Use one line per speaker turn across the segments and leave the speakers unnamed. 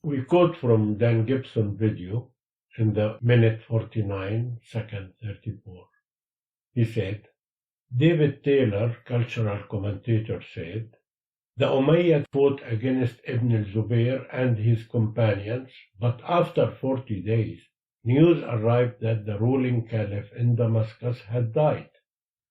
We quote from Dan Gibson video in the minute 49, second 34. He said, David Taylor, cultural commentator, said, the Umayyads fought against Ibn al-Zubayr and his companions, but after 40 days, news arrived that the ruling caliph in Damascus had died.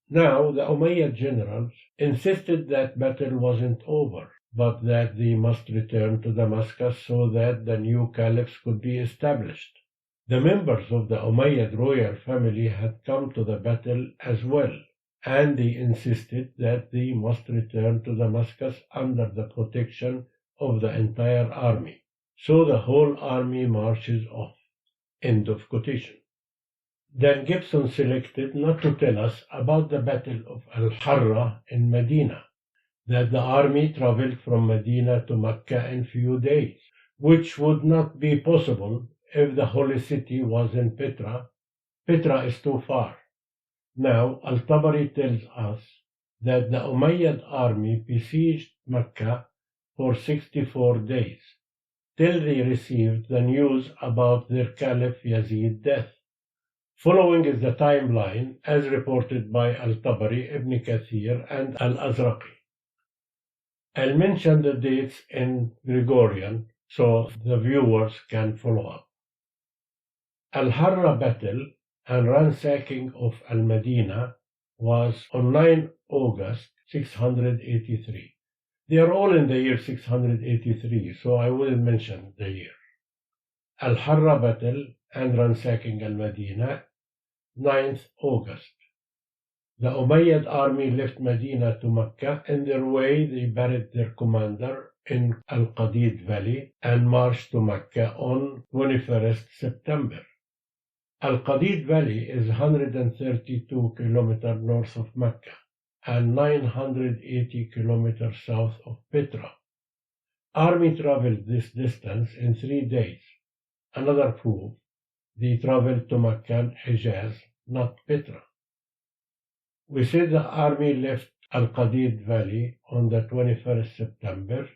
Now, the Umayyad generals insisted that battle wasn't over, but that they must return to Damascus so that the new caliphs could be established. The members of the Umayyad royal family had come to the battle as well, and they insisted that they must return to Damascus under the protection of the entire army. So the whole army marches off. End of quotation. Dan Gibson selected not to tell us about the Battle of Al-Harra in Medina, that the army traveled from Medina to Mecca in few days, which would not be possible if the holy city was in Petra. Petra is too far. Now, Al-Tabari tells us that the Umayyad army besieged Mecca for 64 days, till they received the news about their Caliph Yazid's death. Following is the timeline as reported by Al-Tabari, Ibn Kathir, and Al-Azraqi. I'll mention the dates in Gregorian so the viewers can follow up. Al-Harra battle and ransacking of Al-Madinah was on 9 August 683. They are all in the year 683, so I wouldn't mention the year. Al-Harra battle and ransacking Al-Madinah, 9th August. The Umayyad army left Medina to Mecca. In their way, they buried their commander in Al-Qadid Valley and marched to Mecca on 21st September. Al-Qadid Valley is 132 kilometers north of Mecca and 980 kilometers south of Petra. Army traveled this distance in 3 days. Another proof, they traveled to Mecca and Hijaz, not Petra. We said the army left Al-Qadid Valley on the 21st September.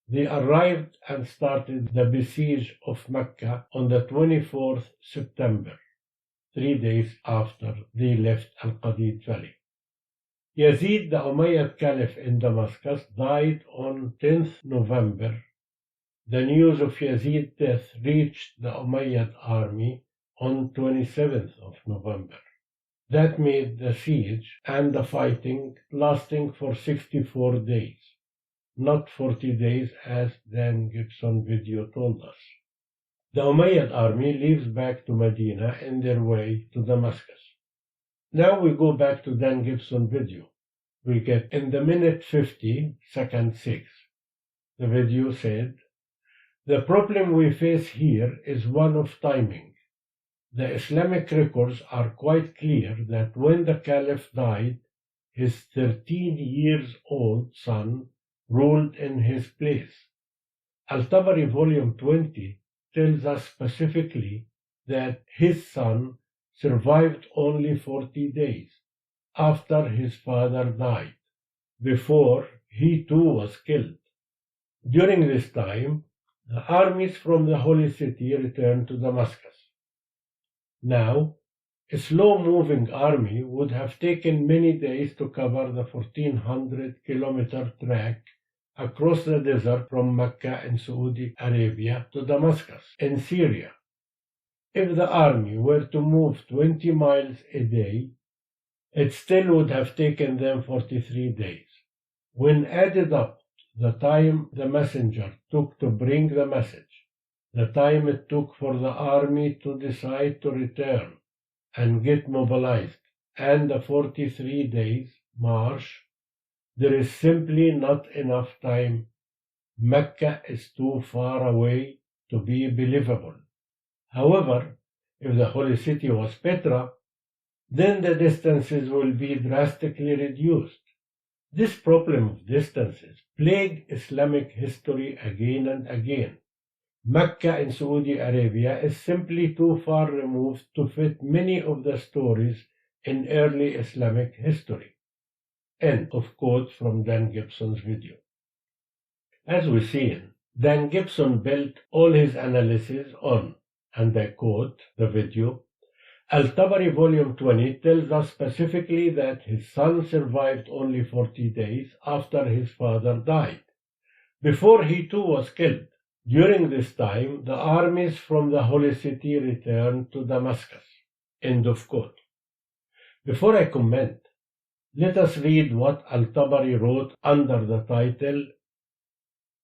They arrived and started the besiege of Mecca on the 24th September, 3 days after they left Al-Qadid Valley. Yazid, the Umayyad Caliph in Damascus, died on 10th November. The news of Yazid's death reached the Umayyad army on 27th of November. That made the siege and the fighting lasting for 64 days, not 40 days as Dan Gibson video told us. The Umayyad army leaves back to Medina in their way to Damascus. Now we go back to Dan Gibson video. We get in the minute 50, second 6. The video said, the problem we face here is one of timing. The Islamic records are quite clear that when the Caliph died, his 13-year-old son ruled in his place. Al-Tabari volume 20 tells us specifically that his son survived only 40 days after his father died, before he too was killed. During this time, the armies from the holy city returned to Damascus. Now, a slow-moving army would have taken many days to cover the 1,400-kilometer track across the desert from Mecca in Saudi Arabia to Damascus in Syria. If the army were to move 20 miles a day, it still would have taken them 43 days. When added up the time the messenger took to bring the message, the time it took for the army to decide to return and get mobilized, and the 43 days march, there is simply not enough time. Mecca is too far away to be believable. However, if the holy city was Petra, then the distances will be drastically reduced. This problem of distances plagued Islamic history again and again. Mecca in Saudi Arabia is simply too far removed to fit many of the stories in early Islamic history. End of quote from Dan Gibson's video. As we've seen, Then GIBSON built all his analysis on, and I quote the video, Al-Tabari Volume 20 tells us specifically that his son survived only 40 days after his father died, before he too was killed. During this time, the armies from the Holy City returned to Damascus. End of quote. Before I comment, let us read what Al-Tabari wrote under the title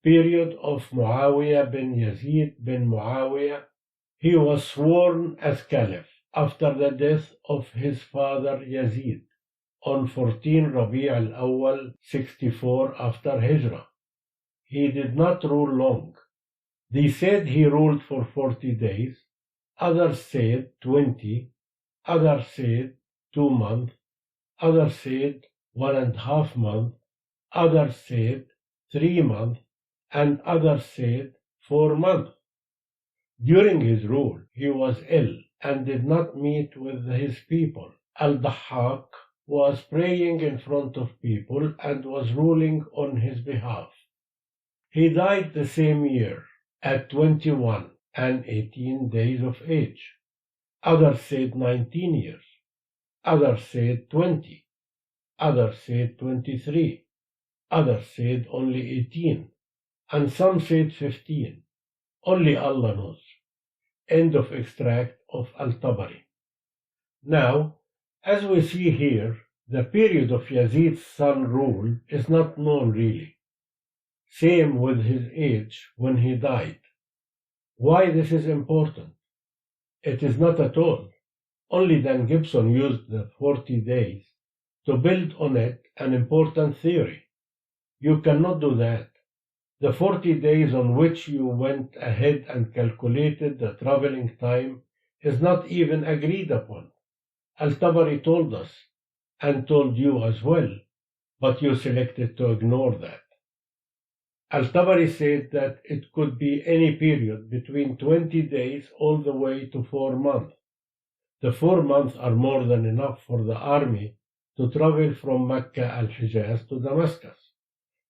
Period of Muawiyah bin Yazid bin Muawiyah. He was sworn as Caliph after the death of his father Yazid on 14 Rabi' al-Awwal 64 after Hijrah. He did not rule long. They said he ruled for 40 days, others said 20, others said 2 months, others said 1.5 months, others said 3 months, and others said 4 months. During his rule, he was ill and did not meet with his people. Al-Dahhak was praying in front of people and was ruling on his behalf. He died the same year at 21 and 18 days of age. Others said 19 years. Others said 20. Others said 23. Others said only 18. And some said 15. Only Allah knows. End of extract of Al-Tabari. Now, as we see here, the period of Yazid's son rule is not known really. Same with his age when he died. Why this is important? It is not at all. Only then GIBSON used the 40 days to build on it an important theory. You cannot do that. The 40 days on which you went ahead and calculated the traveling time is not even agreed upon. Al-Tabari told us, and told you as well, but you selected to ignore that. Al-Tabari said that it could be any period between 20 days all the way to 4 months. The 4 months are more than enough for the army to travel from Mecca al-Hijaz to Damascus,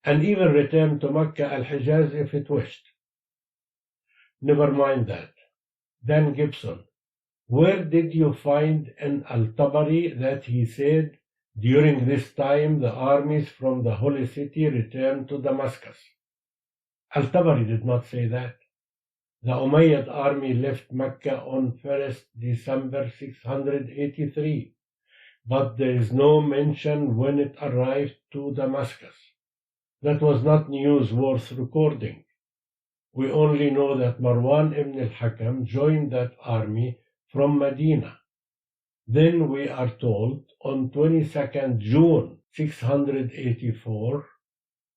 and even return to Mecca al-Hijaz if it wished. Never mind that. Then GIBSON, where did you find in Al-Tabari that he said, during this time the armies from the Holy City returned to Damascus? Al-Tabari did not say that. The Umayyad army left Mecca on 1st December 683, but there is no mention when it arrived to Damascus. That was not news worth recording. We only know that Marwan ibn al-Hakam joined that army from Medina. Then we are told on 22nd June 684,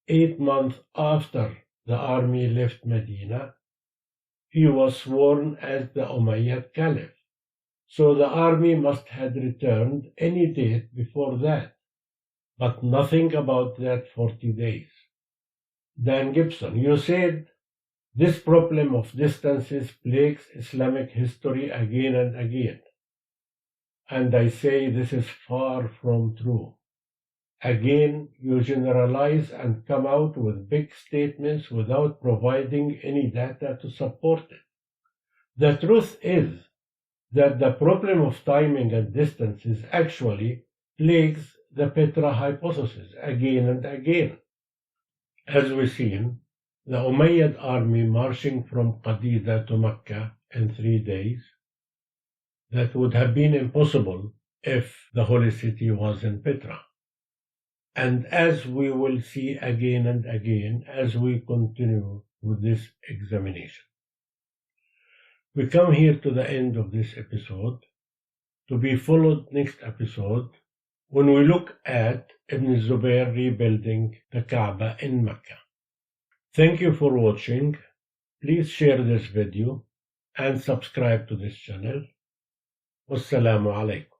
8 months after the army left Medina, he was sworn as the Umayyad Caliph. So the army must have returned any date before that, but nothing about that 40 days. Dan GIBSON, you said this problem of distances plagues Islamic history again and again. And I say this is far from true. Again, you generalize and come out with big statements without providing any data to support it. The truth is that the problem of timing and distances actually plagues the Petra hypothesis again and again. As we've seen, the Umayyad army marching from Qadida to Mecca in 3 days, that would have been impossible if the Holy City was in Petra. And as we will see again and again as we continue with this examination. We come here to the end of this episode, to be followed next episode when we look at Ibn Zubayr rebuilding the Kaaba in Mecca. Thank you for watching. Please share this video and subscribe to this channel. Wassalamu alaikum.